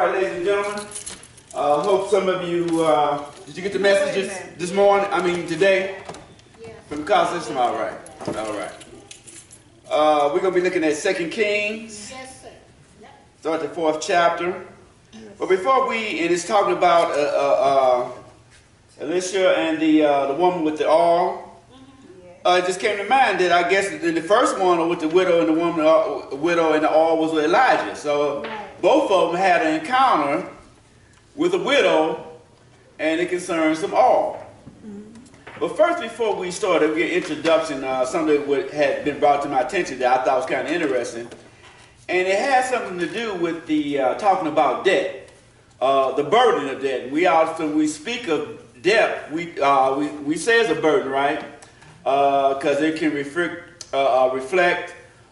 right, ladies and gentlemen. Hope some of you, did you get the messages this morning? I mean, today? From the call system? All right. All right. We're going to be looking at 2 Kings. Yes, sir. Yep. Start the 4th chapter. But before and it's talking about Elisha and the woman with the oil. It just came to mind that I guess in the first one with the widow and the woman, widow and the oil was with Elijah. So both of them had an encounter with a widow, and it concerns some oil. But first, before we start, we get introduction. Something that had been brought to my attention that I thought was kind of interesting, and it has something to do with the talking about debt, the burden of debt. We speak of debt. We say it's a burden, right? Because it can reflect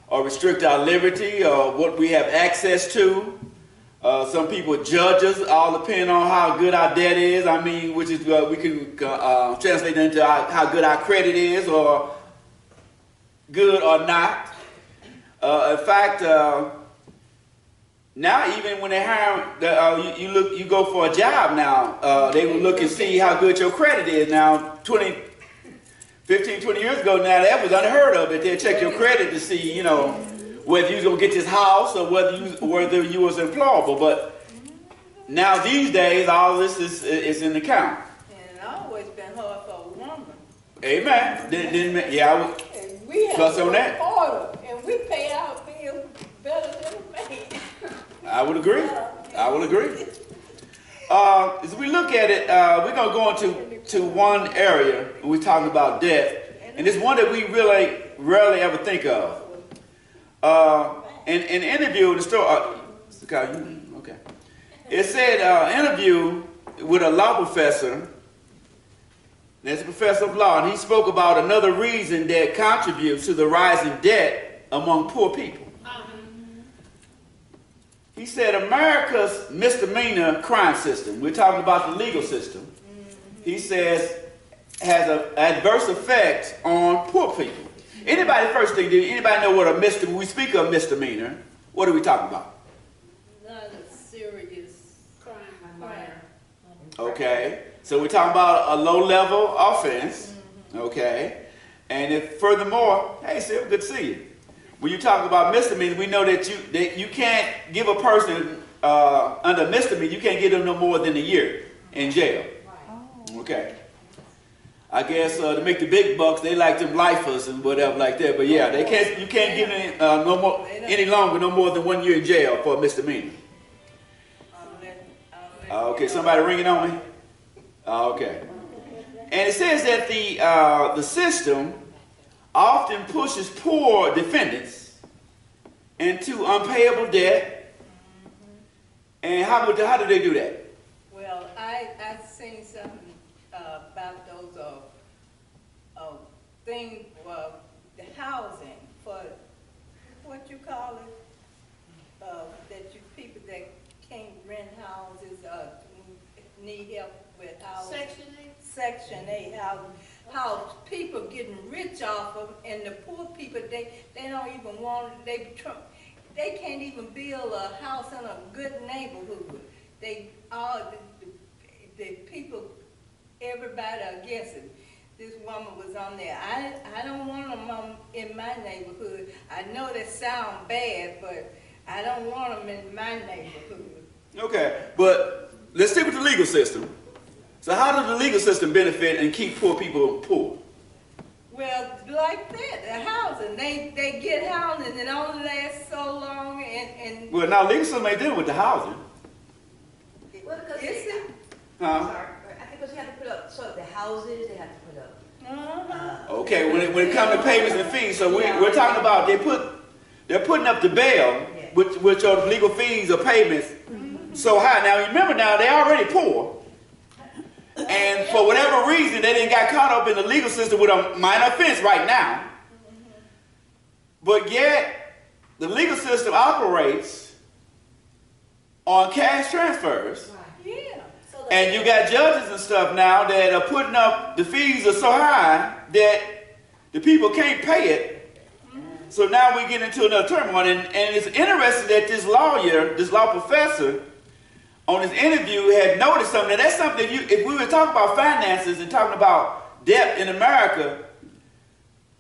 or restrict our liberty or what we have access to. Some people judge us, all depending on how good our debt is. I mean, which is we can translate into how good our credit is, or good or not. In fact, now even when they hire, you go for a job now, they will look and see how good your credit is. Now, 15, 20 years ago, now that was unheard of. That they'll check your credit to see, you know, whether you're going to get this house or whether you was employable. But now these days, all this is in the count. And it's always been hard for a woman. Amen. Yeah, we have plus on that. Order, and we pay our bills better than a man. I would agree. As we look at it, we're going to go into one area when we're talking about debt. And it's one that we really rarely ever think of. In an interview in the store, okay. It said interview with a law professor. That's a professor of law, and he spoke about another reason that contributes to the rising debt among poor people. He said America's misdemeanor crime system, we're talking about the legal system, he says has an adverse effect on poor people. Anybody, first thing, anybody know what a misdemeanor, when we speak of misdemeanor, what are we talking about? Not a serious crime. Okay, so we're talking about a low-level offense, okay, and if furthermore, hey, Sil, good to see you. When you talk about misdemeanor, we know that you can't give a person under misdemeanor, you can't give them no more than a year in jail. Okay. I guess to make the big bucks, they like them lifers and whatever like that. But yeah, you can't give them any longer, no more than 1 year in jail for a misdemeanor. Okay, somebody ringing on me? Okay. And it says that the system often pushes poor defendants into unpayable debt. And how do they do that? Well, I've seen something about those things, the housing for what you call it, that you people that can't rent houses need help with housing. Section 8 housing. How people getting rich off of, and the poor people they don't even want, they can't even build a house in a good neighborhood. They all the people, everybody against it. This woman was on there. I don't want them in my neighborhood. I know that sound bad, but I don't want them in my neighborhood. Okay, but let's stick with the legal system. So how does the legal system benefit and keep poor people poor? Well, like that, the housing. They get housing and it only lasts so long and well, now legal system ain't dealing with the housing. Well, because is it? I'm sorry. I think because you have to put up, so the houses they have to put up. Okay, when it comes to payments and fees, so we're talking about they're putting up the bail, which are the legal fees or payments so high. Now remember, now they're already poor. And for whatever reason, they didn't got caught up in the legal system with a minor offense right now. But yet, the legal system operates on cash transfers. Yeah. And you got judges and stuff now that are putting up, the fees are so high that the people can't pay it. So now we get into another turmoil. And it's interesting that this law professor on this interview had noticed something. Now, that's something, if we were talking about finances and talking about debt in America,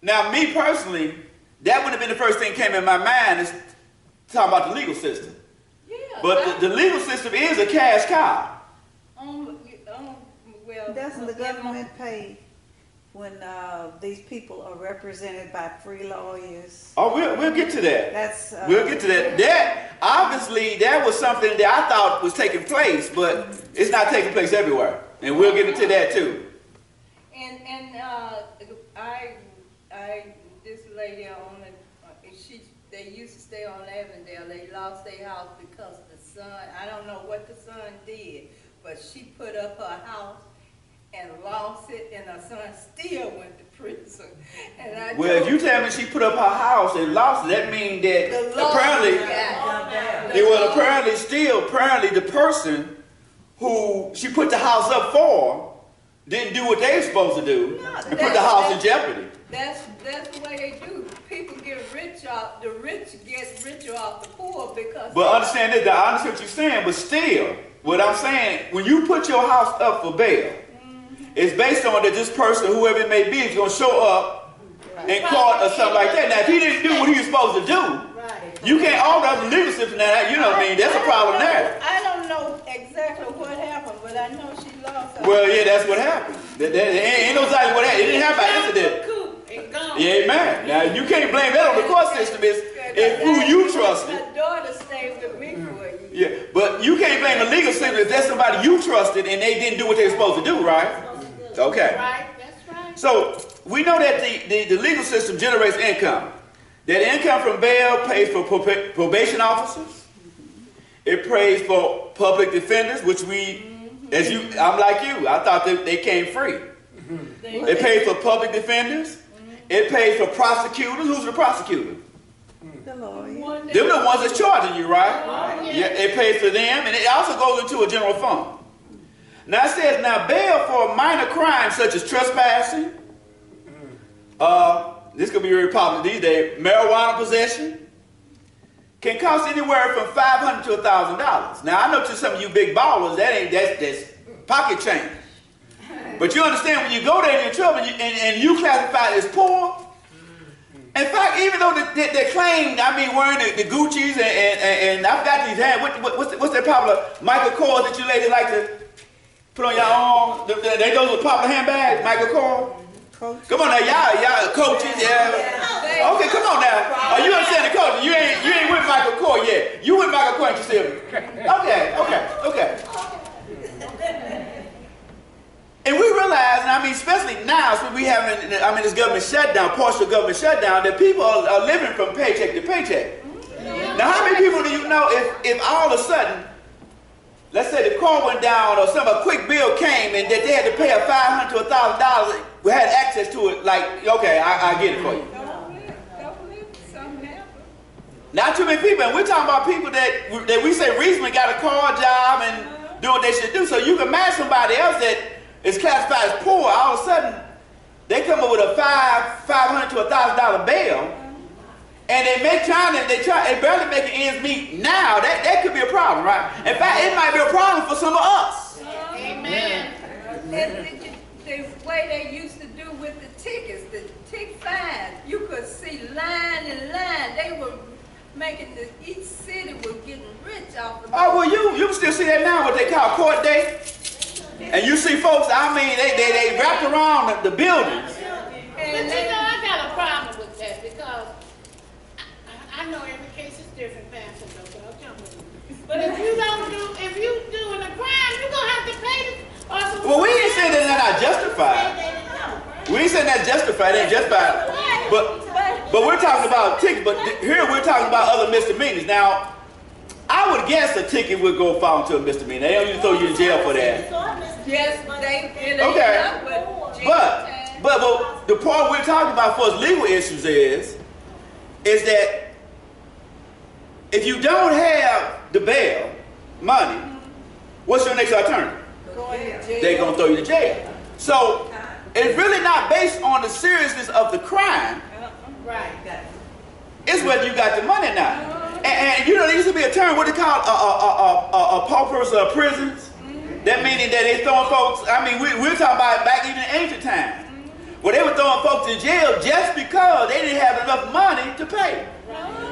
now me personally, that would have been the first thing that came in my mind is talking about the legal system. Yeah, But the legal system is a cash cow. Well, Doesn't the government pay when these people are represented by free lawyers? Oh, we'll get to that. That's We'll get to that. That, obviously, that was something that I thought was taking place, but it's not taking place everywhere. And we'll get into that too. And this lady on it, they used to stay on Avondale. They lost their house because the son, I don't know what the son did, but she put up her house and lost it, and her son still went to prison. And Well, if you tell me she put up her house and lost it, that means that apparently, apparently the person who she put the house up for didn't do what they were supposed to do and put the house in jeopardy. That's the way they do. People get rich off, the rich get richer off the poor because... But understand this, I understand what you're saying, but still, what I'm saying, when you put your house up for bail, it's based on that this person, whoever it may be, is going to show up in court or something like that. Now, if he didn't do what he was supposed to do, you can't alter the legal system now, you know what I mean? That's a problem there. I don't know exactly what happened, but I know she lost her. Well, yeah, that's what happened. Ain't no exactly what happened. It didn't happen by accident. Yeah, amen. Now, you can't blame that on the court system. It's who you trusted. My daughter stayed with me for a year. Yeah, but you can't blame the legal system if that's somebody you trusted and they didn't do what they were supposed to do, right? Okay. Right, that's right. So we know that the legal system generates income. That income from bail pays for probation officers. It pays for public defenders, which I'm like you. I thought they came free. It pays for public defenders. It pays for prosecutors. Who's the prosecutor? the lawyer. They're the ones that's charging you, right? Yeah, it pays for them, and it also goes into a general fund. Now it says, now bail for minor crimes such as trespassing, this could be very popular these days, marijuana possession, can cost anywhere from $500 to $1,000. Now I know to some of you big ballers, that's pocket change. But you understand when you go there and you're in trouble and you classify as poor. In fact, even though they claim, wearing the Gucci's and I've got these hands, what's that popular Michael Kors that you ladies like to put on your arm? Those are popular handbags, Michael Kors. Come on now, y'all coaches, yeah. Okay, come on now. You understand the coach? You ain't with Michael Kors yet. You with Michael Kors yourself. Okay. And we realize, especially now, since we having, this government shutdown, partial government shutdown, that people are living from paycheck to paycheck. Now, how many people do you know if all of a sudden, let's say the car went down or a quick bill came and that they had to pay a $500 to $1,000, we had access to it, like, okay, I get it for you. Something happened. Not too many people, and we're talking about people that we say recently got a car job and do what they should do. So you can imagine somebody else that is classified as poor, all of a sudden, they come up with a $500 to $1,000 bail, and they barely making ends meet now. That could be a problem, right? In fact, it might be a problem for some of us. Amen. And the way they used to do with the tickets, the tick fines, you could see line and line. They were making each city was getting rich off of. Oh, well, you can still see that now, what they call court day. And you see folks, they wrapped around the buildings. But I got a problem with that because I know every case is different, Pastor, so I'll jump with you. But if you doing a crime, you're going to have to pay the... Well, we ain't saying that they're not justified. We ain't saying that's justified, they ain't justified. But we're talking about tickets, but here we're talking about other misdemeanors. Now, I would guess a ticket would go fall into a misdemeanor. They don't even throw you in jail for that. Yes, Okay. But the part we're talking about for us legal issues is that if you don't have the bail money, what's your next alternative? They're going to throw you to jail. So it's really not based on the seriousness of the crime. Right. It's whether you got the money or not. And you know, there used to be a term, what they call paupers prisons. That meaning that they throwing folks, I mean, we're talking about back even in ancient times. Where they were throwing folks in jail just because they didn't have enough money to pay.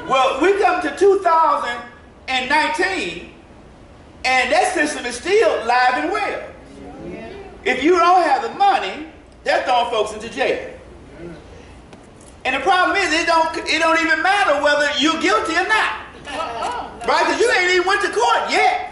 Well, we come to 2019, and that system is still alive and well. If you don't have the money, they're throwing folks into jail. And the problem is, it don't even matter whether you're guilty or not. Right? Because you ain't even went to court yet.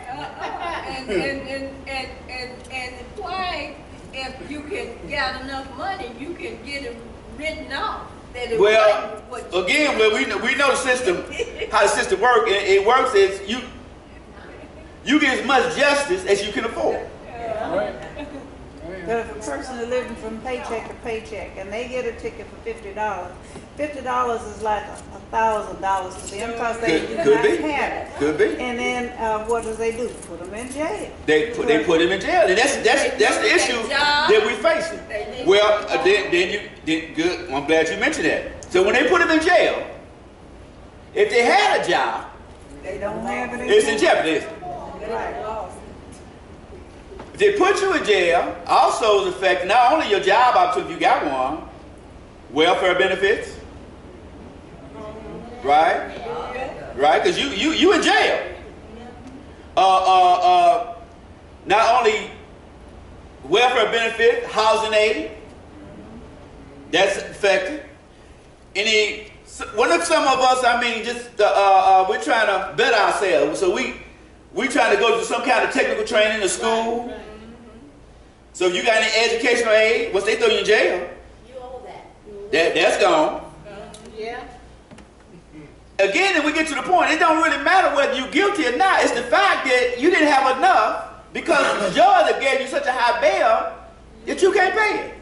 And why, if you can get enough money, you can get it written off. Well, again, we know the system, how the system works. It works is you get as much justice as you can afford. But if a person is living from paycheck to paycheck and they get a ticket for $50, $50 is like $1,000 to them because they do not have it. Could be. And then what do? Put them in jail. They put him in jail, and that's the issue that we're facing. Well, good. I'm glad you mentioned that. So when they put him in jail, if they had a job, they don't have it. It's in jeopardy. Right. If they put you in jail, also is affecting not only your job opportunity if you got one, welfare benefits, right? Right? Because you in jail. Not only welfare benefit, housing aid, that's affected. What if some of us, I mean, just we're trying to better ourselves, so we trying to go to some kind of technical training in school. So if you got any educational aid, once they throw you in jail, You owe that. that's gone. Yeah. Again, if we get to the point, it don't really matter whether you're guilty or not. It's the fact that you didn't have enough because the judge gave you such a high bail that you can't pay it.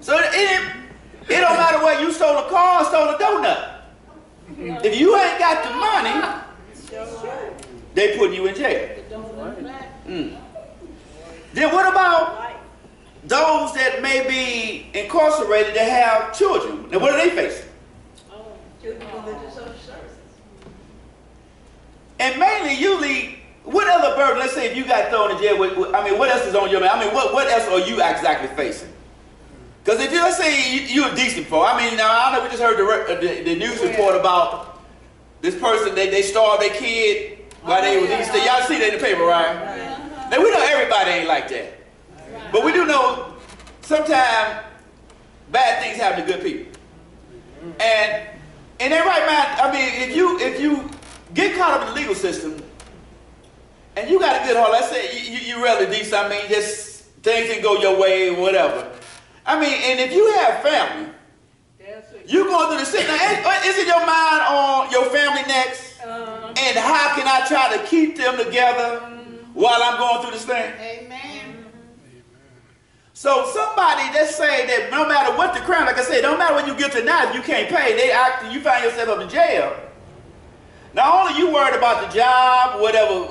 So it don't matter whether you stole a car or stole a donut. If you ain't got the money, they put you in jail. Then what about those that may be incarcerated that have children? Now what are they facing? Children go into social services. And mainly, usually, what other burden? Let's say if you got thrown in jail, I mean, what else is on your mind? I mean, what else are you exactly facing? Because if you, let's say you're a decent folk, I mean, now I know we just heard the news report about this person, they starved their kid while they was eating. Y'all see that in the paper, right? Now we know everybody ain't like that, but we do know sometimes bad things happen to good people. And in their right mind, I mean, if you get caught up in the legal system and you got a good heart, let's say you really decent, I mean, just things didn't go your way or whatever. I mean, and if you have family, you're going through the system. Isn't your mind on your family next? And how can I try to keep them together while I'm going through this thing? Amen. So somebody that say that no matter what the crime, like I said, no matter what you get to now, if you can't pay, you find yourself up in jail. Not only you worried about the job, whatever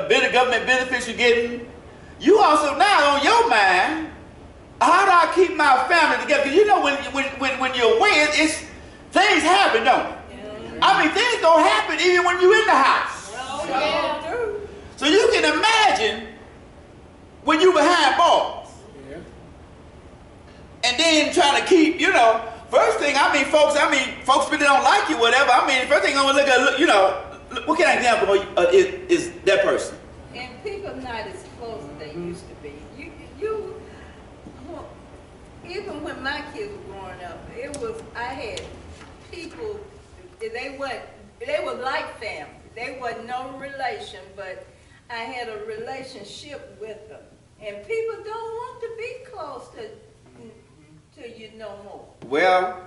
bit of government benefits you're getting, you also now on your mind, how do I keep my family together? Because you know when you're away, things happen, don't it? I mean, things don't happen even when you're in the house. So you can imagine when you're behind bars. And then trying to keep, first thing, folks really don't like you, whatever. First thing I'm going to look at, what kind of example is that person? And people not as close as they used to be. Even when my kids were growing up, I had people, they were like family. They were no relation, but I had a relationship with them. And people don't want to be close to you no more. Well,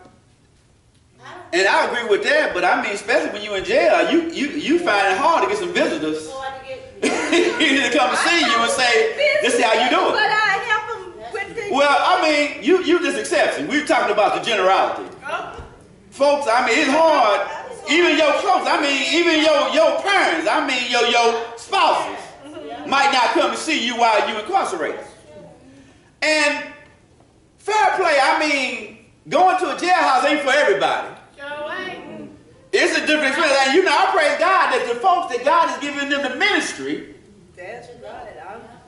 and I agree with that, but especially when you're in jail, you find it hard to get some visitors to come and see you and say, this is how you do it. But I help them with the... Well, you just exception. We're talking about the generality. Folks, it's hard. Even your folks, even your parents, your spouses might not come and see you while you're incarcerated. And fair play, going to a jailhouse ain't for everybody. Sure ain't. It's a different experience. And you know, I praise God that the folks that God has given them the ministry. That's right.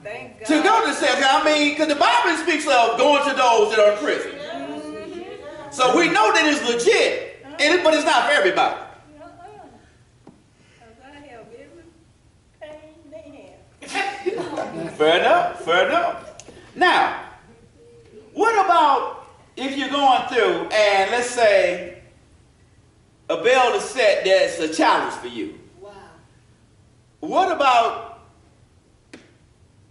Thank God. To go to cell. I mean, because the Bible speaks of going to those that are in prison. So we know that it's legit, but it's not for everybody. Fair enough, fair enough. Now, what about if you're going through and let's say a bill is set that's a challenge for you? Wow. What about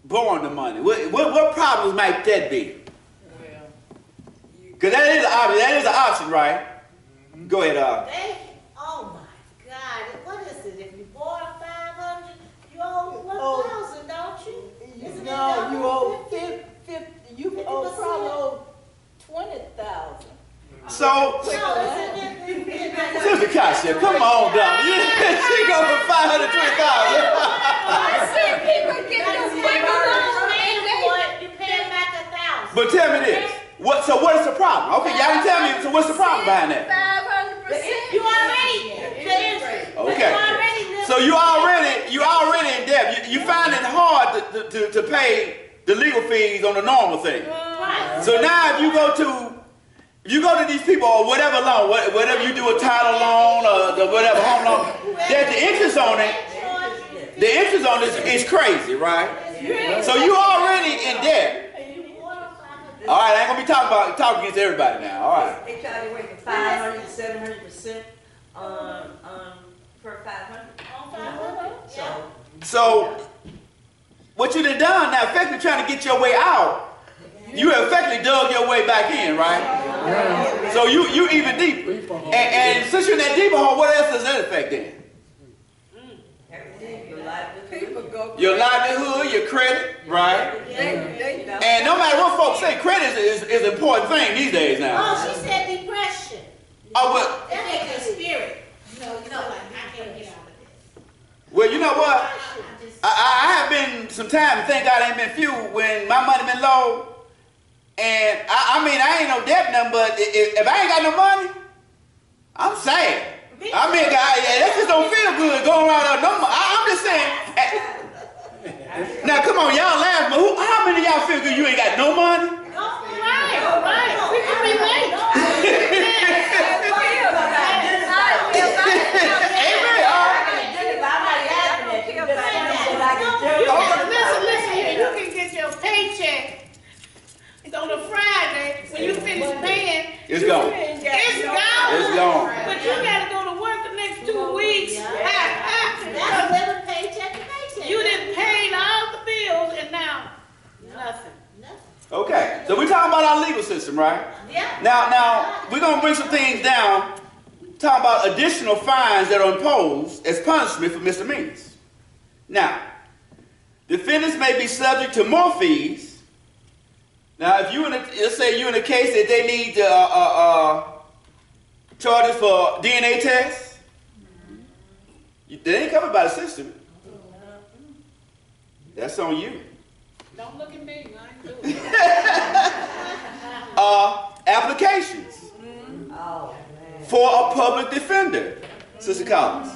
borrowing the money? What problems might that be? Because that is an option, right? Go ahead, Oh my God, what is it? If you borrow 500, you owe 1,000, don't you? Isn't No, you owe 50, you owe probably owe 20,000. So, No, Sister Kasha, come on, Donna. She go for 520,000. I see people get this you pay back 1,000. But tell me this. So what is the problem? Okay, y'all can tell me. So what's the problem behind that? 500%. You already the interest. Okay. So you already in debt. You find it hard to pay the legal fees on the normal thing. Right. So now if you go to these people or whatever loan, whatever you do, a title loan or whatever home loan, that the interest on it is crazy, right? So you already in debt. All right, I ain't gonna be talking against everybody now. All right. They charge you working 500 to 700% per 500. So what you done now, effectively trying to get your way out, you effectively dug your way back in, right? Yeah. So you even deeper. And since you're in that deeper hole, what else does that affect then? Your livelihood, your credit, right? And no matter what folks say, credit is an important thing these days now. Oh, she said depression. Oh, well. That makes your spirit. No, like, I can't get out of this. Well, you know what? I have been some time, thank God ain't been few, when my money been low. And I mean, I ain't no debt number, but if I ain't got no money, I'm sad. I mean, that just don't feel good going around no money. I'm just saying. Now, come on, y'all laugh, but how many of y'all feel good you ain't got no money? Right. We can relate. Listen here. You can get your paycheck on a Friday when you finish paying. It's gone. It's gone. It's gone. But you got to go to work the next 2 weeks. That's living paycheck to paycheck. You done paid all the bills and now nothing. Okay, so we're talking about our legal system, right? Yeah. Now we're gonna bring some things down. Talking about additional fines that are imposed as punishment for misdemeanors. Now, defendants may be subject to more fees. Now, if let's say you're in a case that they need charges for DNA tests, they ain't covered by the system. That's on you. Don't look at me. I ain't doing it. Applications for a public defender, Sister Collins.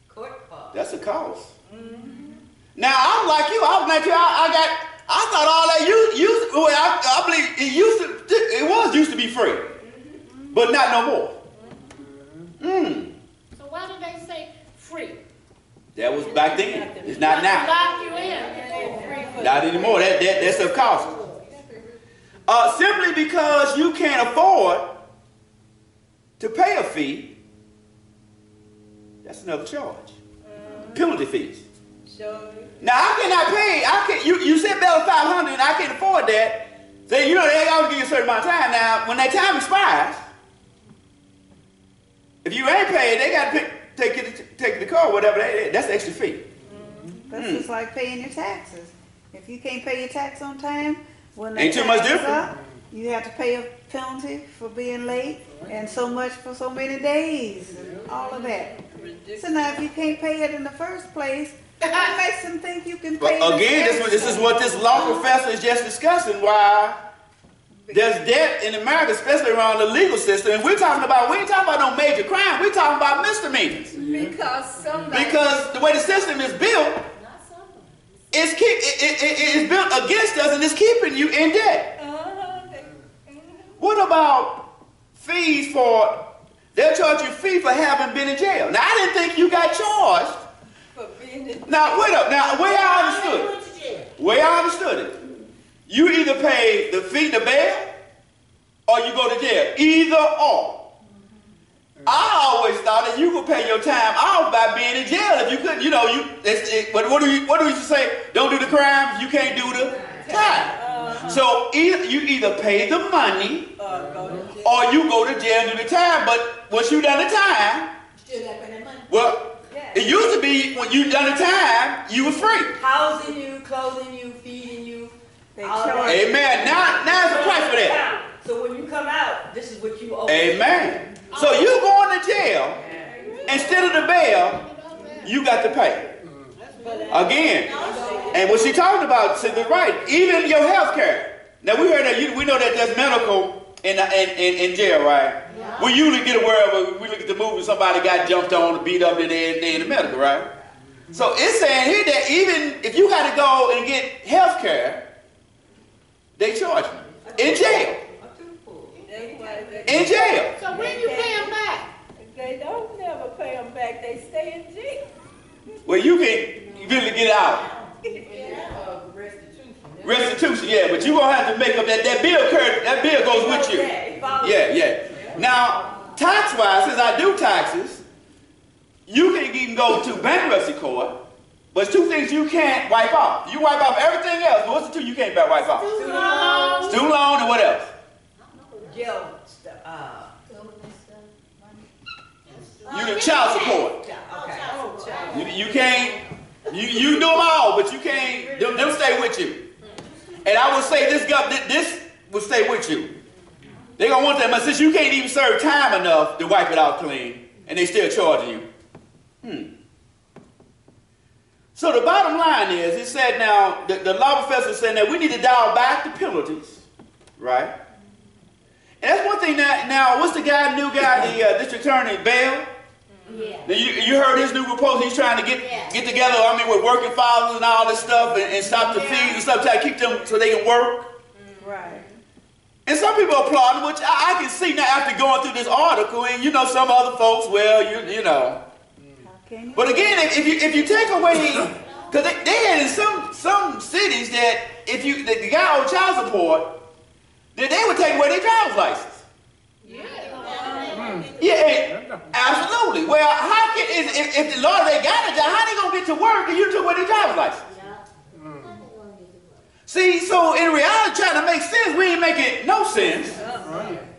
Court cost. That's a cost. Now, I'm like you. I thought all that I believe it used to be free, but not no more. So why did they say free? That was back then. It's not now. Lock you in. Not anymore. That's a cost. Simply because you can't afford to pay a fee, that's another charge. Penalty fees. Now I cannot pay. You said bill 500, and I can't afford that. So they always give you a certain amount of time. Now, when that time expires, if you ain't paid, they got to take it to the court, whatever. That's the extra fee. That's just like paying your taxes. If you can't pay your tax on time, when the Ain't too much tax is different. up, you have to pay a penalty for being late and so much for so many days and all of that. So now if you can't pay it in the first place, what makes them think you can pay But it? again, this is what this law professor is just discussing, why There's debt in America, especially around the legal system. And we ain't talking about no major crime. We're talking about misdemeanors. Because the way the system is built, it's built against us and it's keeping you in debt. What about fees for, they'll charge you a fee for having been in jail. Now, I didn't think you got charged. For being in Now, wait up. Now, way I understood it. You either pay the fee, the bail, or you go to jail. Either or. I always thought that you could pay your time off by being in jail if you couldn't. You know, but what do we say? Don't do the crime. You can't do the time. So you either pay the money or you go to jail and do the time. But once you done the time, well, it used to be when you done the time, you were free. Housing you, clothing you, feeding you. Amen. Now there's a price for that. So when you come out, this is what you owe. Amen. So you going to jail, instead of the bail, you got to pay. Again. And what she talking about, see, they're right. Even your health care. Now we heard that we know that there's medical in jail, right? Yeah. We usually get aware of it. We look at the movie, somebody got jumped on, beat up, and they're in the medical, right? So it's saying here that even if you got to go and get health care, they charge you. In jail. In jail. So when you pay them back? They don't never pay them back. They stay in jail. Well, you can really get out. Restitution, yeah, but you're going to have to make up that bill. That bill goes with you. Yeah. Now, tax-wise, since I do taxes, you can even go to bankruptcy court, but it's two things you can't wipe off. You wipe off everything else, but what's the two you can't wipe off? Student loan and what else? Jail. You the child support. You can't, you do them all, but you can't, them stay with you. And I would say this will stay with you. They're going to want that much, since you can't even serve time enough to wipe it out clean, and they still charging you. So the bottom line is, it said now, the law professor said that we need to dial back the penalties, right? And that's one thing. Now what's the new guy, the district attorney, Bell? Yeah. Now you heard his new proposal. He's trying to get together, with working fathers and all this stuff, and stop the fees and stuff, try to keep them so they can work. Right. And some people applaud him, which I can see now after going through this article, and some other folks, well, you know. But again, if you take away, because they had in some cities that if the guy on child support, then they would take away their driver's license. Yeah, absolutely. Well, how can if the Lord they got a job, how they gonna get to work and you took away their driver's license? See, so in reality, trying to make sense, we ain't making no sense.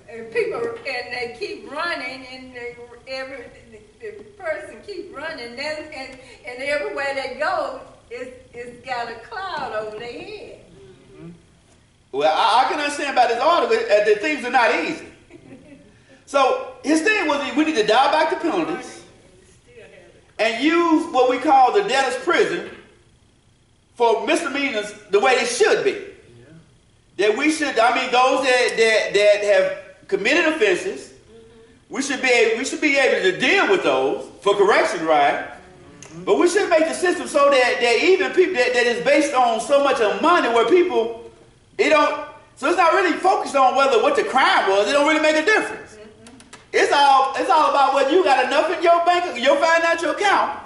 And people, and they keep running, and the person keep running, and everywhere they go, it's got a cloud over their head. Well, I can understand about this article that things are not easy. So his thing was we need to dial back the penalties and use what we call the debtor's prison for misdemeanors the way it should be. That we should, those that have committed offenses, we should be able to deal with those for correction, right? But we should make the system so that even people that is based on so much of money where people, so it's not really focused on what the crime was. It don't really make a difference. It's all about whether you got enough in your your financial account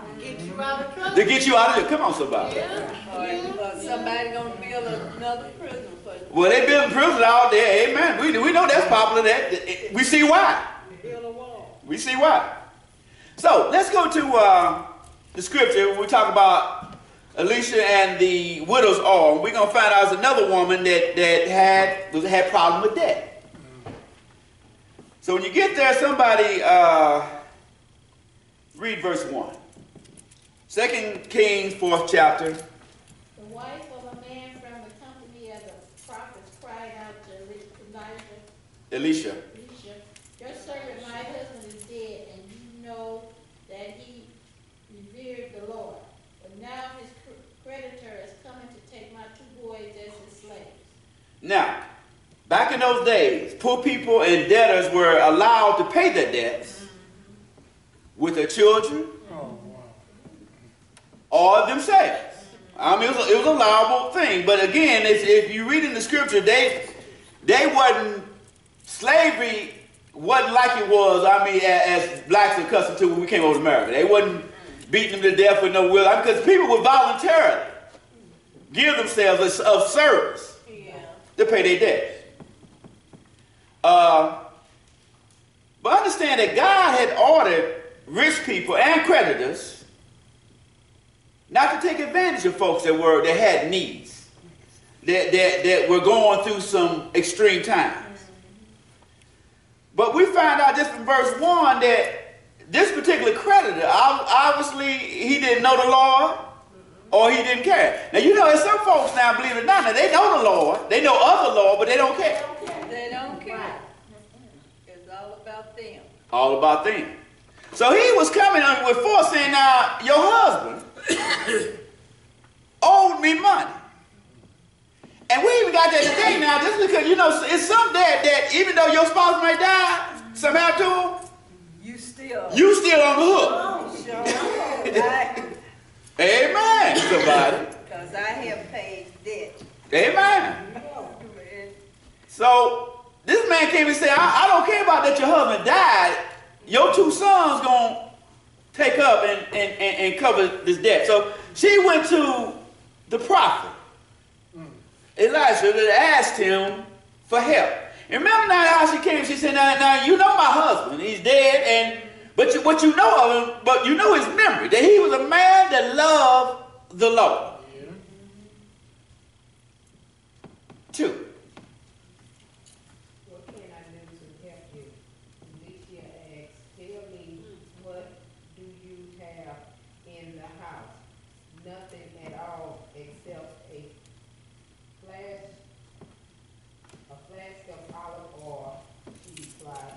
to get you out of it. Come on, somebody. Somebody gonna build another prison for you. Well, they building prisons out there. Amen. We know that's popular. We see why. Build a wall. We see why. So let's go to the scripture. We talk about Elisha and the widow's oil. We're gonna find out there's another woman that had problem with debt. So when you get there, somebody read verse 1. 2 Kings 4th chapter. The wife of a man from the company of the prophets cried out to Elisha. Your servant, my husband, is dead, and you know that he revered the Lord. But now his creditor is coming to take my 2 boys as his slaves. Now, back in those poor people and debtors were allowed to pay their debts with their children or themselves. I mean, it was a allowable thing. But again, if you read in the scripture, they wasn't, slavery wasn't like it was, I mean, as blacks are accustomed to when we came over to America. They wasn't beating them to death with no will. I mean, because people would voluntarily give themselves of service to pay their debts. But understand that God had ordered rich people and creditors not to take advantage of folks that had needs, that were going through some extreme times. But we find out just from verse 1 that this particular creditor, obviously he didn't know the Lord or he didn't care. Now you know there's some folks now, believe it or not, they know the Lord, they know of the Lord, but they don't care. They don't care. It's all about them. All about them. So he was coming with force saying, now your husband owed me money. And we even got that today now, just because, you know, it's some that even though your spouse may die, somehow to him, you still on the hook. Sure. Amen, somebody. Because I have paid debt. Amen. So this man came and said, I don't care about that your husband died. Your 2 sons going to take up and cover this debt. So she went to the prophet, Elisha, that asked him for help. And remember now how she came, she said, now you know my husband, he's dead, but you know of him, but you know his memory, that he was a man that loved the Lord. 2. What can I do to help you? Elisha asked, tell me, what do you have in the house? Nothing at all except a flask of olive oil, she replied.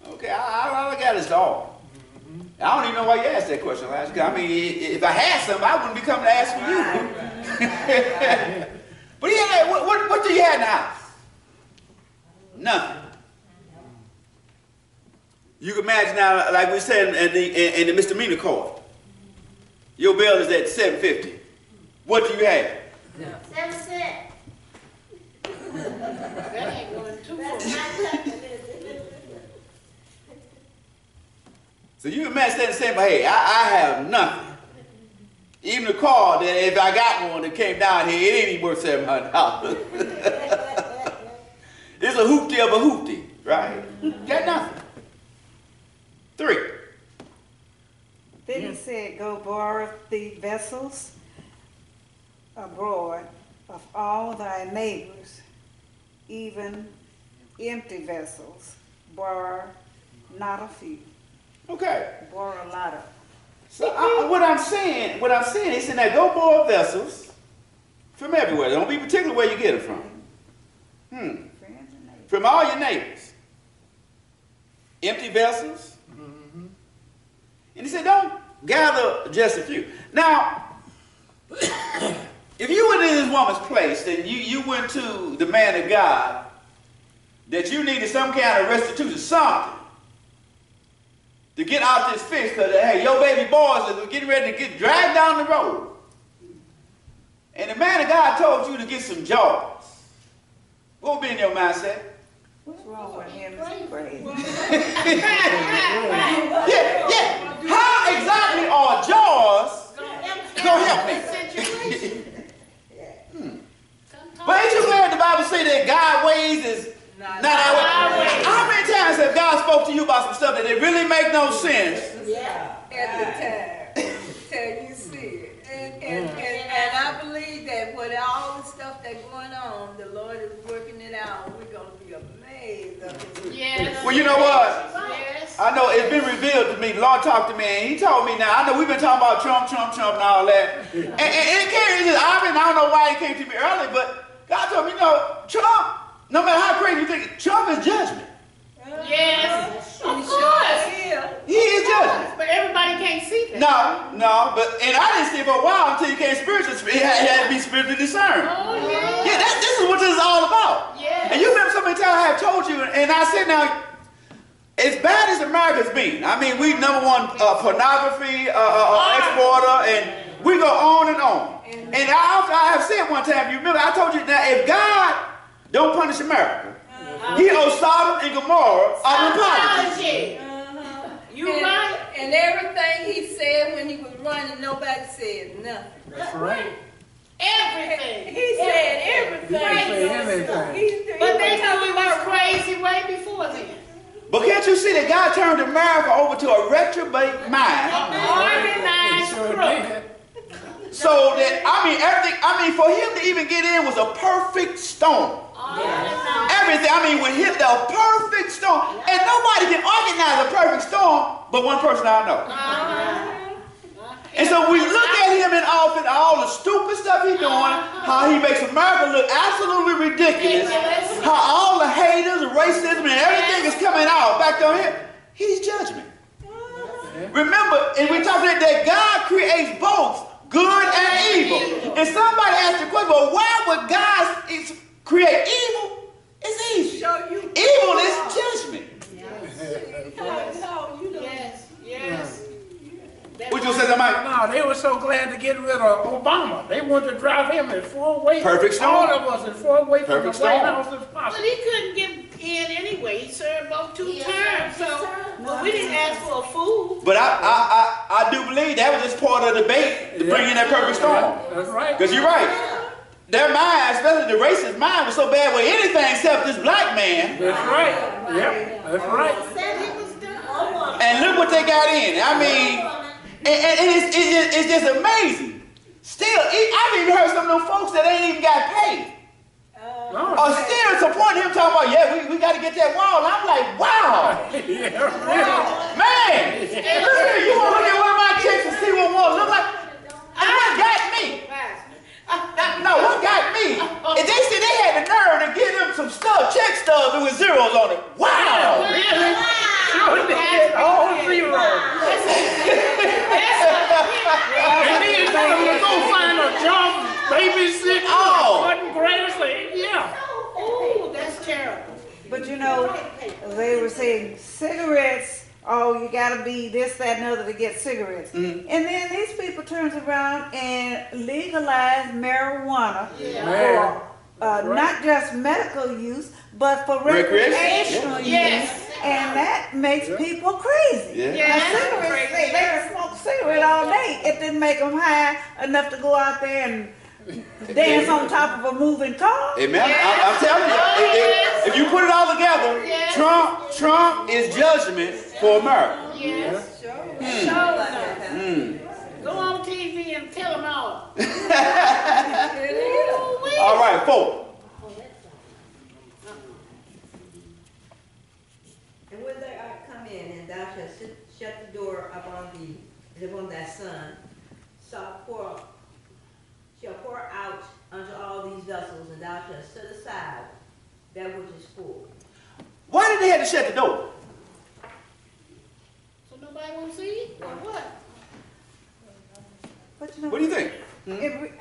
Okay, all I got is all. I don't even know why you asked that question, Elisha. I mean, if I had something, I wouldn't be coming to ask for you. But yeah, what do you have in the house? Nothing. You can imagine now, like we said in the misdemeanor court, your bill is at $7.50. What do you have? 7 cents. That ain't going too far. So you imagine standing saying, but hey, I have nothing. Even the car, that if I got one that came down here, it ain't even worth $700. It's a hoopty of a hoopty, right? Got nothing. 3. Then he said, go borrow the vessels abroad of all thy neighbors, even empty vessels. Borrow not a few. Okay. Borrow a lot of them. So what I'm saying is that go borrow vessels from everywhere. Don't be particular where you get it from. Friends and neighbors. From all your neighbors. Empty vessels. And he said, don't gather just a few. Now, if you were in this woman's place and you went to the man of God that you needed some kind of restitution, something, to get out this fix, because hey, your baby boys are getting ready to get dragged down the road. And the man of God told you to get some jars. What would be in your mindset? What's wrong with him? He's crazy. Yeah. How exactly are jars gonna help me? But ain't you glad the Bible say that God's ways is not our way? How many times have God spoke to you about some stuff that it really make no sense? At the time, till you see it. And I believe that with all the stuff that's going on, the Lord is working it out. We're going to be amazed of His Yes. Well, you know what? Yes. I know it's been revealed to me. The Lord talked to me, and He told me now. I know we've been talking about Trump, and all that. And it came, I don't know why it came to me early, but God told me, Trump, no matter how crazy you think, Trump is judgment. Yes. Of course. He is judgment. But everybody can't see that. No, but and I didn't see it for a while until you came spiritual. It had to be spiritually discerned. Oh, yeah. Yeah, this is what this is all about. Yes. And you remember so many times I have told you, and I said now, as bad as America's been, I mean, we number one pornography exporter, and we go on and on. And I have said one time, you remember, I told you that if God don't punish America, he owes Sodom and Gomorrah an apology. You right. And everything he said when he was running, nobody said nothing. That's right. Everything. He said everything. But they knew we was crazy way before then. But can't you see that God turned America over to a reprobate mind? Organized crook. So that, for him to even get in was a perfect storm. Everything, with him, the perfect storm. And nobody can organize a perfect storm but one person I know. And so we look at him in office, all the stupid stuff he's doing, how he makes America look absolutely ridiculous, how all the haters and racism and everything is coming out back on him. He's judgment. Remember, and we talking that God creates both good and evil. And somebody asked the question, well, why would God create evil? It's easy. Evil is judgment. Yes. What you say, Mike? No, they were so glad to get rid of Obama. They wanted to drive him as far away. Perfect storm. All of us as far away from the White House as But possible. he couldn't get in anyway. He served both 2 terms. So we didn't ask for a fool. But I do believe that was just part of the debate to bring in that perfect storm. That's right. Because you're right. Their mind, especially the racist mind, was so bad with anything except this black man. That's right. Yep, that's right. Said he was done. And look what they got in. It's just amazing. Still, I've even heard some of them folks that ain't even got paid. Are still supporting him, talking about, yeah, we got to get that wall. I'm like, wow. Man, look here, you want to look at one of my chicks and see what walls look like? What got me? No, what got me? And they said they had the nerve to give them some stuff, check stubs with zeros on it. Wow. Really? Sure did. All zeros. And then tell them to go find a job, babysit, cutting grass. Yeah. Oh, that's terrible. But they were saying cigarettes, you gotta be this, that, and other to get cigarettes. And then these people turns around and legalize marijuana for not just medical use, but for recreational use. And that makes people crazy. Cigarettes, they can smoke a cigarette all day. It didn't make them high enough to go out there and dance on top of a moving car. Amen. I'm telling you, if you put it all together, Trump is judgment for America. Yes. Go on TV and tell them all. All right, 4. And when they are come in, and thou shalt shut the door upon thee, and upon thy son, shall pour out unto all these vessels, and thou shalt set aside that which is full. Why did they have to shut the door? So nobody won't see it? Or what? But What do you think?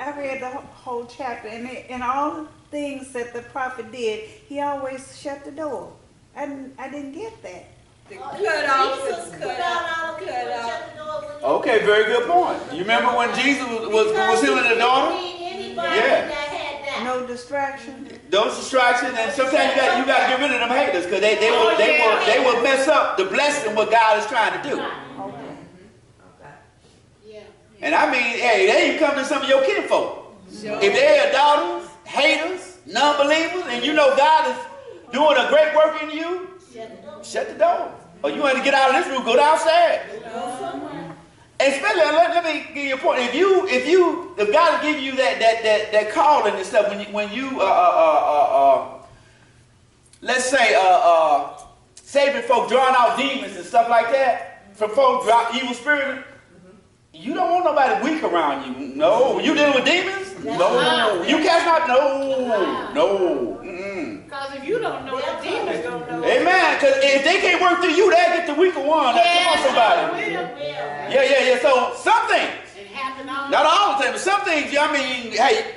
I read the whole chapter, and all the things that the prophet did, he always shut the door. I didn't get that. Okay, very good point. You remember when Jesus was healing the daughter? No distraction. Those distractions, and sometimes you got to get rid of them haters because they will mess up the blessing what God is trying to do. And hey, they even come to some of your kinfolk. If they are daughters, haters, non-believers, and you know God is doing a great work in you, shut the door. Or you want to get out of this room, go downstairs. Especially, let me give you a point. If God will give you that calling and stuff, when you let's say saving folk, drawing out demons and stuff like that from folk, evil spirits, you don't want nobody weak around you. No, you dealing with demons? No. You cast out? No. Because if you don't know, the demons don't know. Amen. Because if they can't work through you, they'll get the weaker one. Come on, somebody. Yeah. So some things, not all the time, but some things, I mean, hey,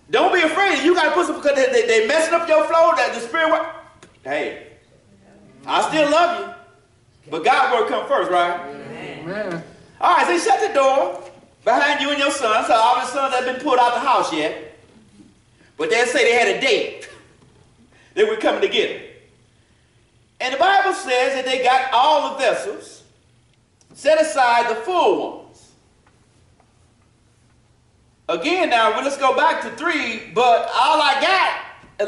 don't be afraid. You got to put some, because they messing up your flow, that the spirit work. Hey, I still love you, but God work come first, right? Amen. All right, so shut the door behind you and your son. So all the sons haven't been pulled out the house yet. But they'll say they had a date. They were coming to get him. And the Bible says that they got all the vessels, set aside the full ones. Again, now, let's go back to 3. But all I got,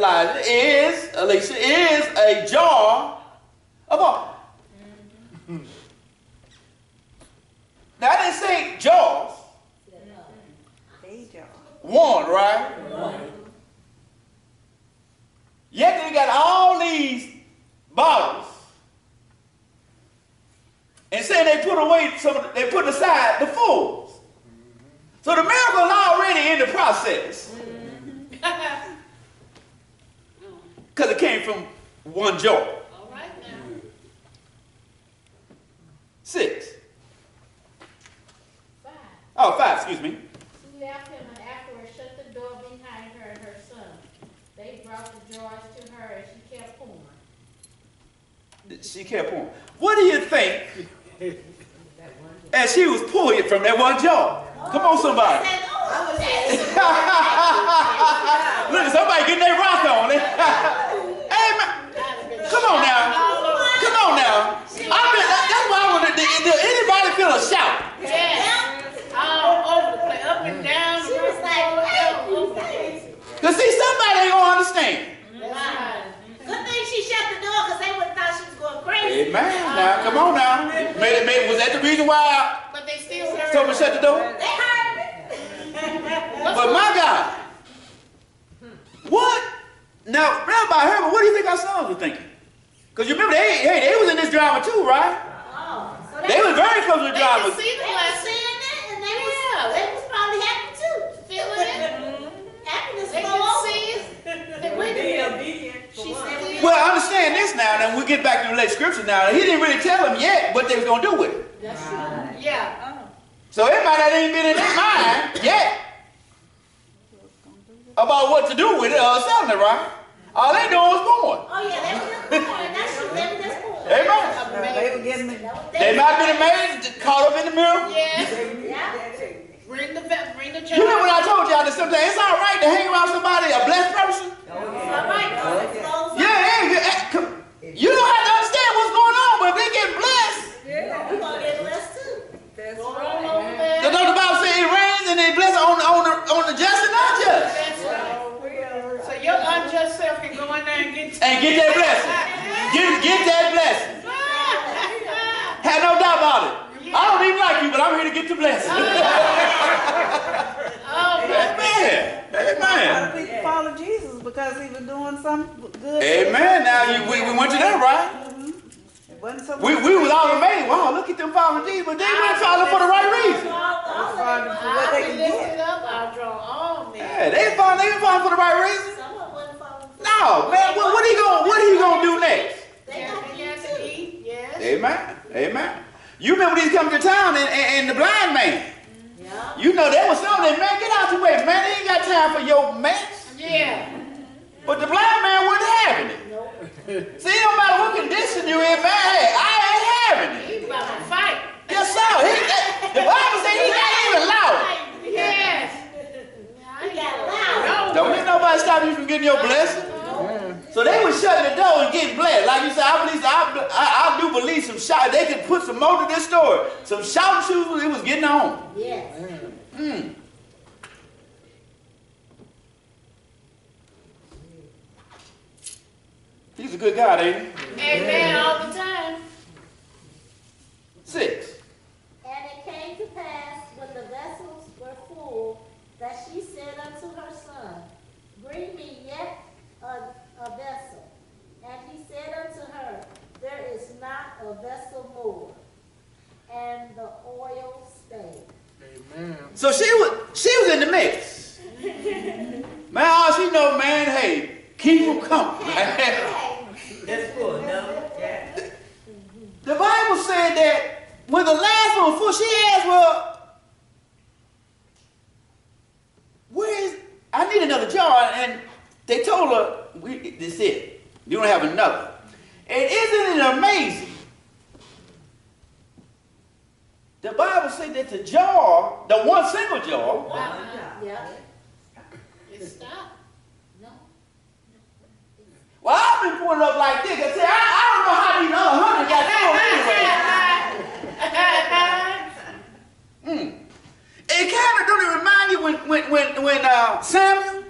Elisha, is a jar of oil. Now, I didn't say jars. One, right? Yet they got all these bottles. And saying they put away they put aside the fulls. So the miracle is already in the process. Because it came from one jar. All right now. 6. 5. Oh, 5, excuse me. She left him and afterwards shut the door behind her and her son. They brought the jars to her and she kept pouring. She kept on. What do you think as she was pulling it from that one jar? Come on, somebody. Look, somebody getting their rock on it. Hey, man. Come on now. Come on now. That's why I want to. Anybody feel a shout? Yes. All over the place, up and down. She was like, Because see, somebody ain't going to understand. good thing she shut the door because they would have thought she was going crazy. Amen. Now, come on now. Was that the reason why But they still heard. I told me to shut the door? They heard it. But my God. What? Now, Rabbi Herbert, what do you think our sons were thinking? Because you remember, they was in this drama too, right? Oh, so They was very close to the They drama. could see the They was blessing. seeing it, and they was probably happy too. Feeling it. Happiness They flow could over. see it. Wait a minute. She said, Well, understand this now, and we get back to the late scriptures now. He didn't really tell them yet what they was going to do with it. yeah. So it might not even been in their mind yet about what to do with it or something, right? All they know is born. Oh yeah, they were just born. That's true. They were just born. Amen. They were getting the, They might have been amazed, caught up in the middle. Yes. Yeah. Bring the You remember when I told y'all that sometimes it's all right to hang around somebody, a blessed person? All right. Yeah. You don't have to understand what's going on, but if they get blessed, We're gonna get blessed too. the Bible says it rains and it blesses on the just and unjust. So your unjust self can go in there and get That blessing. Get that blessing. Have no doubt about it. I don't even like you, but I'm here to get the blessing. Amen. a lot of people follow Jesus because he was doing something good. Amen. Now we went to that, right? It wasn't so We was all amazed. Wow, look at them following Jesus, but they weren't following for the right reason. following for what they I could lift get. it up, I'll draw all men. Yeah, they ain't following for the right reason. Someone wasn't following. No, man. What he gonna do next? They Yeah, got they to got eat to too. eat, yes. Amen. You remember these coming to town and the blind man. Yeah. You know there was something, man, get out the way, man. They ain't got time for your mess. Yeah. But the blind man wasn't having it. See, no matter what condition you in, man, hey, I ain't having it. He's about to fight. Yes, sir. The Bible says he not even allowed it. Yes. He got loud. Don't let nobody stop you from getting your blessing. So they was shutting the door and getting blessed. Like you said, I do believe some shout. They could put some more to this story. Some shouting shoes, it was getting on. Yes. He's a good God, ain't he? Amen all the time. 6. And it came to pass, when the vessels were full, that she said unto her son, Bring me yet a vessel. And he said unto her, There is not a vessel more. And the oil stayed. Amen. So she was in the mix. Man, all she know, man, hey, keep them coming. That's good. she asked, well, I need another jar, and they told her, this is it. You don't have another. And isn't it amazing? The Bible says that the jar, the one single jar, Yeah. It stopped. No. well, I've been pulling up like this. I said, I don't know how these other 100 got thrown anyway. It kind of, don't it remind you when Samuel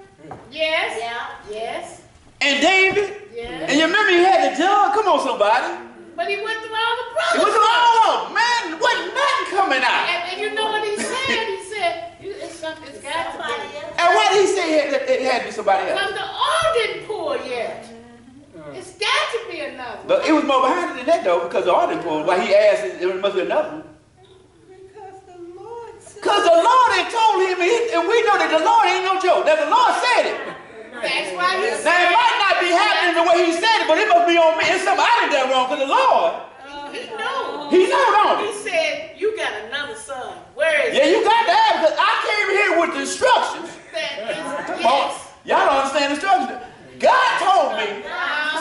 Yes. Yeah. Yes. and David, Yes. and you remember he had the jug? Come on, somebody. But he went through all the It brothers. was all up, man. Wasn't nothing coming out. And you know what he said? He said, it's got to Somebody be. else. And why did he say it had to be somebody else? Because the oil didn't pour yet. It's got to be another. But it was more behind it than that, though, because the order pulled. Why he asked, it must be another one. Because the Lord said. Because the Lord had told him, and we know that the Lord ain't no joke. That the Lord said it. That's why he Now, said. it might not be happening the way he said it, but it must be on me. It's something I done done wrong, because the Lord, He knew. he knew, don't He he? said, you got another son. Where is Yeah, he? you got to have it, because I came here with the instructions. That is, Well, yes. y'all don't understand the instructions. God told me.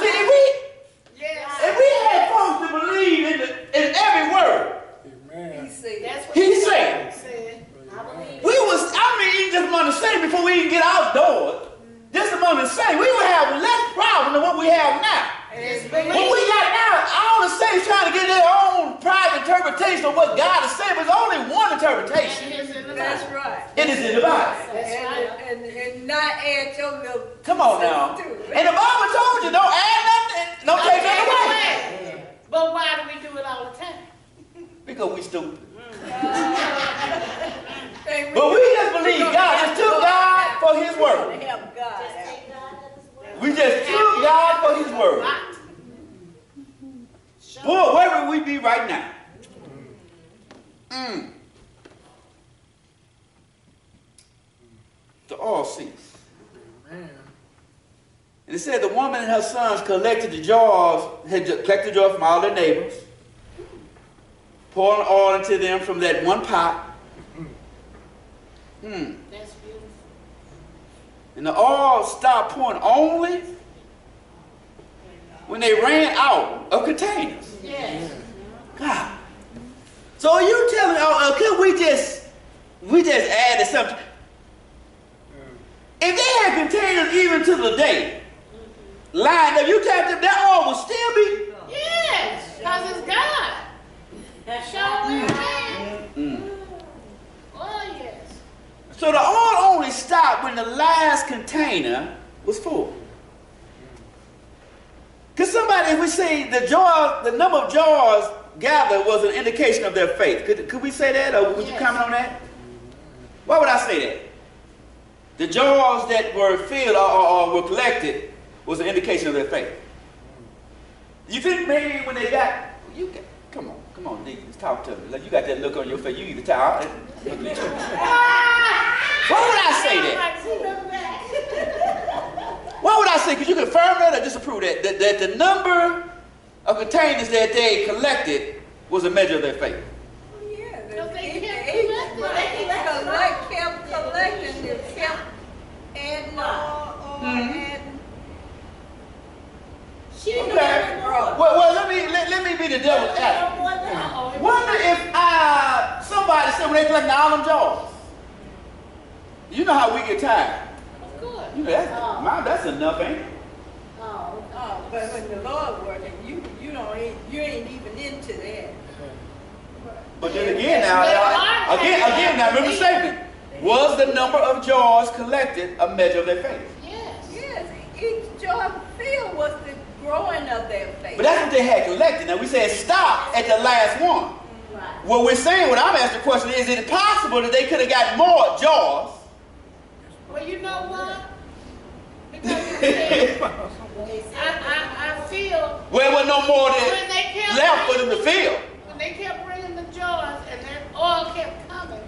See, Yes. if we had folks to believe in every word, He said. That's what He the said. Bible said. I believe. just among the same before we even get outdoors, just among the same, we would have less problem than what we have now. Just What believe. we got now, all the saints trying to get their own private interpretation of what God has said, but there's only one interpretation. It is in the That's Bible. right. It is in the Bible. That's right. And not add your little. Come on now. to it. And the Bible told you, don't add nothing, don't take nothing away. But why do we do it all the time? Because we stupid. And But we just believe God, just took God for his word. help God Just out. take God at his word. We just took God for his word. Right. Boy, where would we be right now? The oil ceased. And it said the woman and her sons collected the jars, had collected the jars from all their neighbors, pouring oil into them from that one pot. That's beautiful. And the oil stopped pouring only when they ran out of containers. Yes. God. So are you telling me, could we just added something? If they had containers even to the day, lined up, you tell them that oil would still be. Yes. Because it's God. Show me your hand. Oh, yes. So the oil only stopped when the last container was full. Because somebody, if we say the number of jars gathered was an indication of their faith. Could we say that, or would you comment on that? Why would I say that? The jars that were filled or were collected was an indication of their faith. You think maybe when they got, come on, Deacons, talk to me. Like, you got that look on your face. You either tired. Why would I say that? Why would I say? Could you confirm that or disapprove that? That the number of containers that they collected was a measure of their faith. Yeah, Because they kept kept collecting, they kept adding or adding. Okay. Well, let me be the devil's advocate. Wonder if somebody said when they collecting all them jars. You know how we get tired. Of course. You know, that's enough, ain't it? Oh, but when the Lord working, you ain't even into that. But then again now, remember the statement. Was the number of jars collected a measure of their faith? Yes. Yes, each jar filled was the growing of their faith. But that's what they had collected. Now we said stop at the last one. Right. What we're saying, what I'm asking the question is it possible that they could have got more jars? Well, you know what? Because it said, I feel Well, there was no more when than they kept left for them to fill. when they kept bringing the jars and that oil kept coming,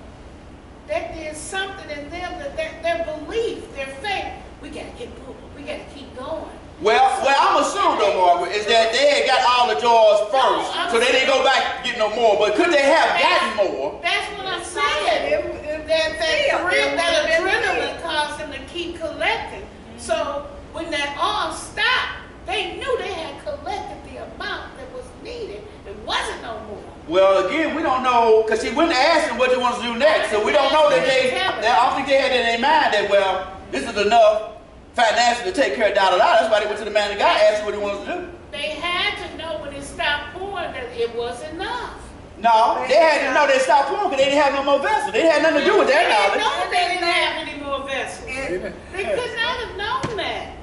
that there's something in them that their belief, their faith, we gotta get moving, we gotta keep going. Well, I'm assuming though, Margaret, is that they had got all the jars first, so they didn't go back and get no more. But could they have gotten more? That's what I'm saying. That adrenaline caused them to keep collecting. So when that all stopped, they knew they had collected the amount that was needed. It wasn't no more. Well, again, we don't know, because she wouldn't ask them what they want to do next. So we don't know that I don't think they had it in their mind that, well, this is enough financially to take care of da-da-da. That's why they went to the man and God asked him what he wanted to do. They had to know when it stopped pouring that it was enough. No, they had to know they stopped pouring because they didn't have no more vessels. They had nothing to do with their knowledge. They didn't know they didn't have any more vessels. They could not have known that.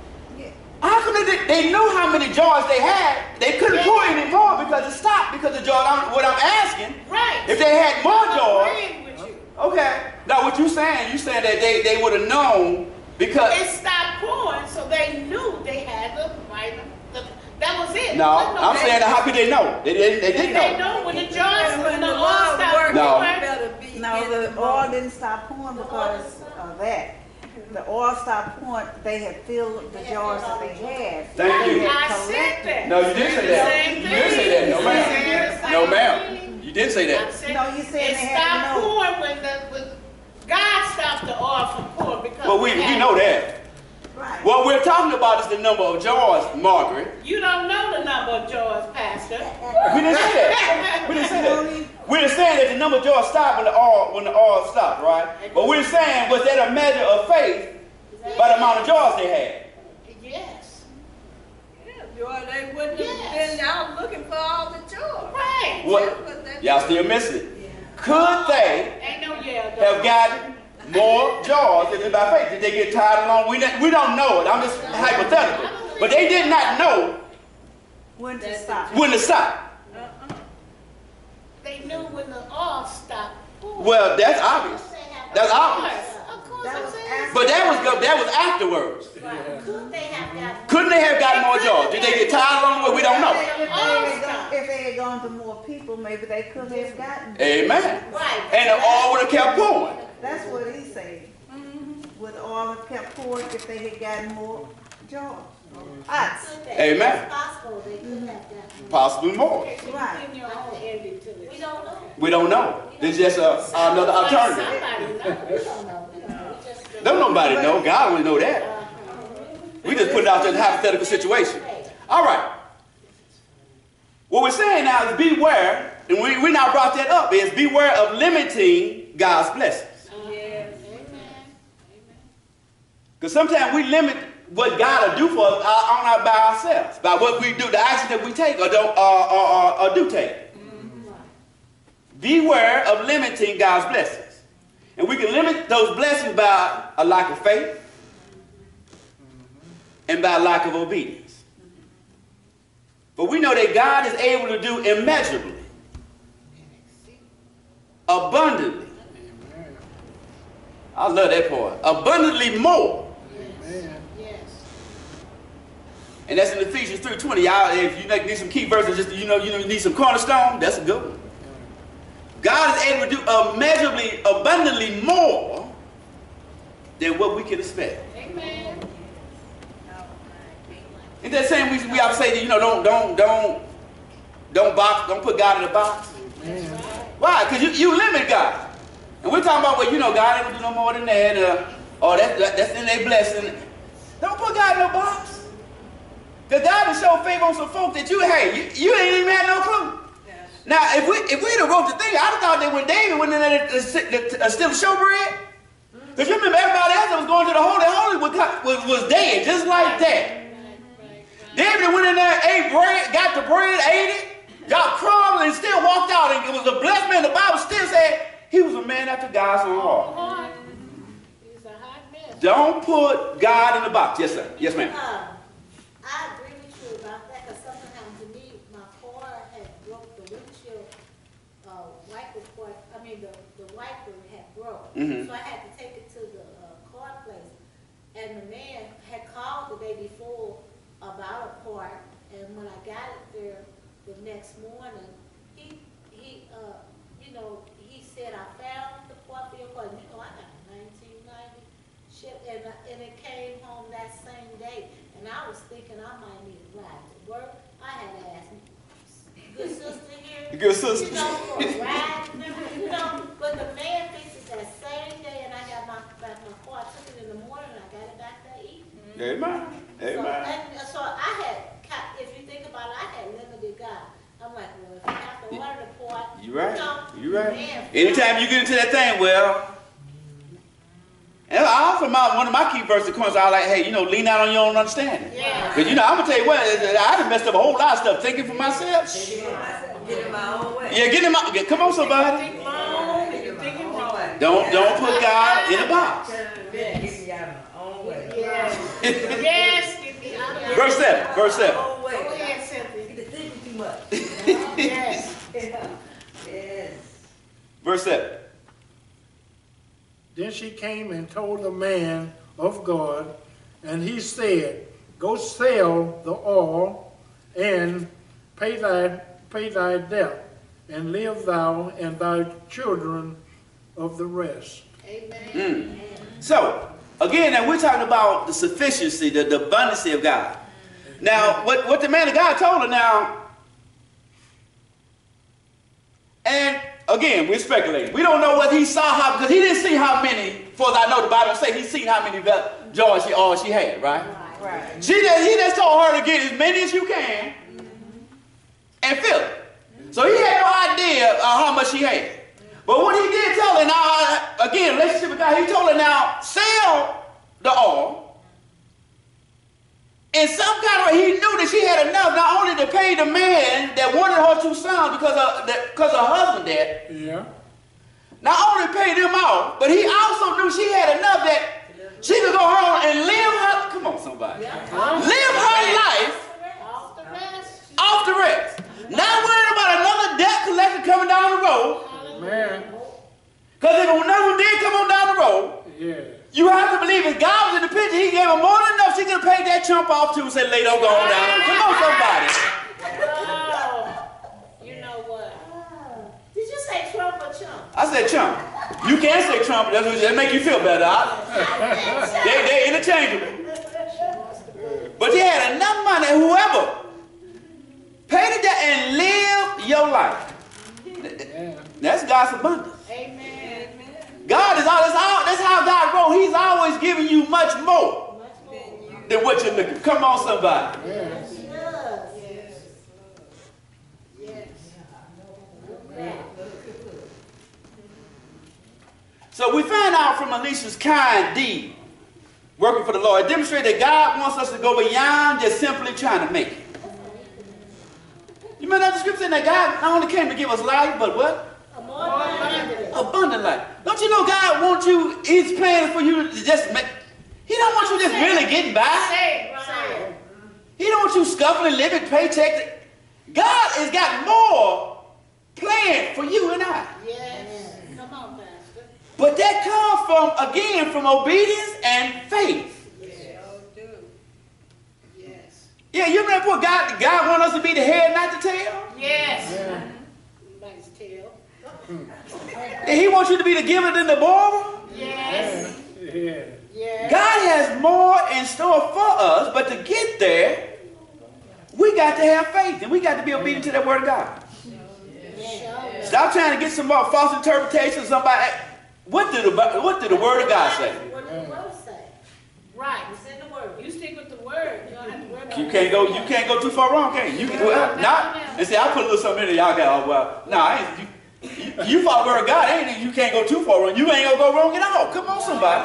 How come they knew how many jars they had? They couldn't pour any more because it stopped because the jars. What I'm asking, right? If they had more jars, with you. Okay. Now what you saying that they would have known because it stopped pouring, so they knew they had the right. That was it. No, I'm saying how could they know? They didn't know. They know when the jars, when the oil stopped pouring. No, the oil didn't stop pouring because of that. The oil stopped pouring. They had filled the jars that they had. Thank you. I said that. No, you didn't say that. You didn't say that. No, ma'am. No, ma'am. You didn't say that. No, you said it they had stopped pouring when God stopped the oil from pouring because. But we know that. Right. What we're talking about is the number of jars, Margaret. You don't know the number of jars, Pastor. We didn't say that. We didn't say that. We're saying that the number of jars stopped when the oil stopped, right? But we're saying, was that a measure of faith by the amount of jars they had? Yes. Yeah, Joy, they wouldn't have been out looking for all the jars. Right. What? Y'all still missing it. Could they have gotten more jars if it's by faith? Did they get tired along? We don't know it. I'm just hypothetical. But they did not know when to stop. When to stop. They knew when the oil stopped pouring. Well, that's obvious. That's obvious. Of course, but that was afterwards. Could they have gotten? Couldn't they have gotten more jars? Did they get tired along the way? We don't know. If they had gone to more people, maybe they could have gotten. Amen. Right. And the oil would have kept pouring. That's what he said. Would the oil have kept pouring if they had gotten more jars? Amen. It's possible they could have gotten. Possibly more. Right. We don't know. We don't know. There's just another alternative. We don't know. Don't nobody know. God will know that. We just put it out there in a hypothetical situation. All right. What we're saying now is beware, and we now brought that up, is beware of limiting God's blessings. Yes. Because sometimes we limit what God will do for us by ourselves, by what we do, the action that we take or do take. Beware of limiting God's blessings. And we can limit those blessings by a lack of faith and by a lack of obedience. But we know that God is able to do immeasurably, abundantly. I love that part. Abundantly more. And that's in Ephesians 3:20. Y'all, if you need some key verses, just you need some cornerstone, that's a good one. God is able to do immeasurably, abundantly more than what we can expect. Amen. Ain't that saying we have to say that don't put God in a box? Why? Because you limit God. And we're talking about, well, God ain't gonna do no more than that, or that's in their blessing. Don't put God in a box. Because God will show favor on some folk that you ain't even had no clue. Yes. Now, if we'd have wrote the thing, I'd have thought that when David went in there to steal the showbread, because you remember everybody else that was going to the Holy was dead, just like that. David went in there, ate bread, got the bread, ate it, got crumbs, and still walked out. And it was a blessed man. The Bible still said he was a man after God's own heart. He's a hot mess. Don't put God in the box. Yes, sir. Yes, ma'am. I agree with you about that, because something happened to me. My car had broke the windshield wiper part. The wiper had broke. So I had to take it to the car place. And the man had called the day before about a part. And when I got it there the next morning, he said, I found the part for your car. And I got a 1990 ship, and it came home that same day. And I was thinking I good sister. You know, for a ride, you know, but the man fixed it that same day, and I got my car, I took it in the morning, and I got it back that evening. Amen. Amen. So I had, if you think about it, I had limited God. I'm like, well, if you have to order the part, You right. know, You right. man, Anytime you get into that thing, well, and I also one of my key verses of course, I like, hey, you know, lean out on your own understanding. Yeah. Because you know, I'm gonna tell you what, I done messed up a whole lot of stuff thinking for myself. Get in my own way. Yeah, get in my. Come on, somebody. Think wrong, you're thinking wrong. Don't put God in a box. Get me out of my own way. Yes. Yes, get me out of Verse 7. Verse 7. Own way. Go ahead, Cynthia. You're thinking too much. Yes. Yes. Verse 7. Then she came and told the man of God, and he said, go sell the oil and pay thy debt, and live thou and thy children of the rest. Amen. So, again, now we're talking about the sufficiency, the abundance of God. Now, what the man of God told her now, and again, we're speculating. We don't know whether he saw how, because he didn't see how many, for as I know the Bible say he's seen how many jars she had, right? Right. He just told her to get as many as you can and fill it. So he had no idea how much she had. But what he did tell her, now, again, relationship with God, he told her now, sell the oil. In some kind of way, he knew that she had enough not only to pay the man that wanted her 2 sons because her husband dead. Yeah. Not only pay them off, but he also knew she had enough that she could go home and live her, come on somebody, live her life Off the rest. off the rest. Not worrying about another debt collector coming down the road. Man. Because if another one did come on down the road, Yeah. you have to believe if God was in the picture, he gave her more than enough. She could have paid that chump off too and said, lay, don't go on down. Come on, somebody. Oh, you know what? Did you say Trump or chump? I said chump. You can say Trump. That make you feel better. They interchangeable. But you had enough money, whoever, pay the debt and live your life. That's God's abundance. Amen. God is all, that's how God wrote. He's always giving you much more than what you're looking for. Come on, somebody. Yes. Yes. So we find out from Elisha's kind deed, working for the Lord, it demonstrates that God wants us to go beyond just simply trying to make it. You remember that the scripture saying that God not only came to give us life, but what? Abundant life. Don't you know God wants you, His plan is for you to just make, He don't want you just really getting by. Say it, say it. He don't want you scuffling, living paycheck. God has got more planned for you and I. Yes. Come on, Pastor. But that comes from, again, from obedience and faith. Yes. Yes. Yeah, you remember what God wants us to be the head, not the tail? Yes. Yeah. Nice tail. And He wants you to be the giver than the borrower? Yes. Yeah. Yes. God has more in store for us, but to get there, we got to have faith, and we got to be obedient to that word of God. Yes. Stop trying to get some more false interpretations. Somebody, what did the word of God say? What did the word say? Right. It's in the word. You stick with the word. You don't have to worry about You can't go too far wrong, can you? Well, not. And say, I put a little something in there. Y'all got, oh well. No, you follow the word of God. Ain't it? You can't go too far wrong. You ain't gonna go wrong at all. Come on, somebody.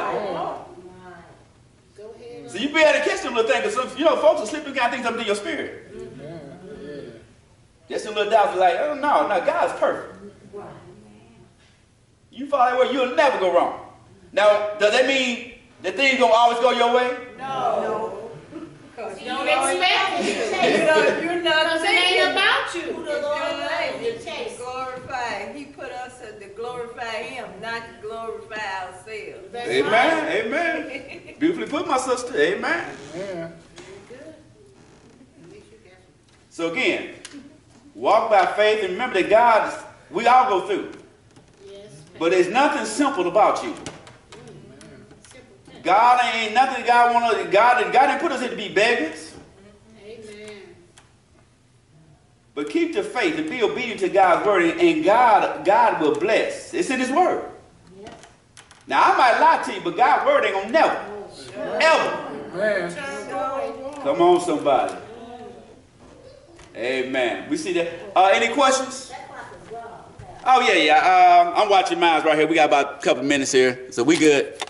Go ahead. So you be able to catch them little things. Because folks are slipping kind of things up into your spirit. Just some little doubts like, oh no, God's perfect. You follow that word, you'll never go wrong. Now, does that mean that things gonna always go your way? No. Because You don't expect it. you're not Because it thinking. ain't about you. Who the It's Lord your loves, life. He It's chased. to glorify. He put us to glorify Him, not to glorify ourselves. That's Amen. right. Amen. Beautifully put, my sister. Amen. Yeah. Good. Makes you careful. So again, walk by faith and remember that God is, we all go through. Yes. But there's nothing simple about you. Simple thing. God ain't nothing God want us, God didn't put us here to be beggars. Amen. But keep the faith and be obedient to God's word, and God will bless. It's in his word. Yes. Now, I might lie to you, but God's word ain't gonna never, ever. Man. Come on, somebody. Amen. We see that. Any questions? That clock is wrong. Oh, yeah. I'm watching mine right here. We got about a couple minutes here, so we good.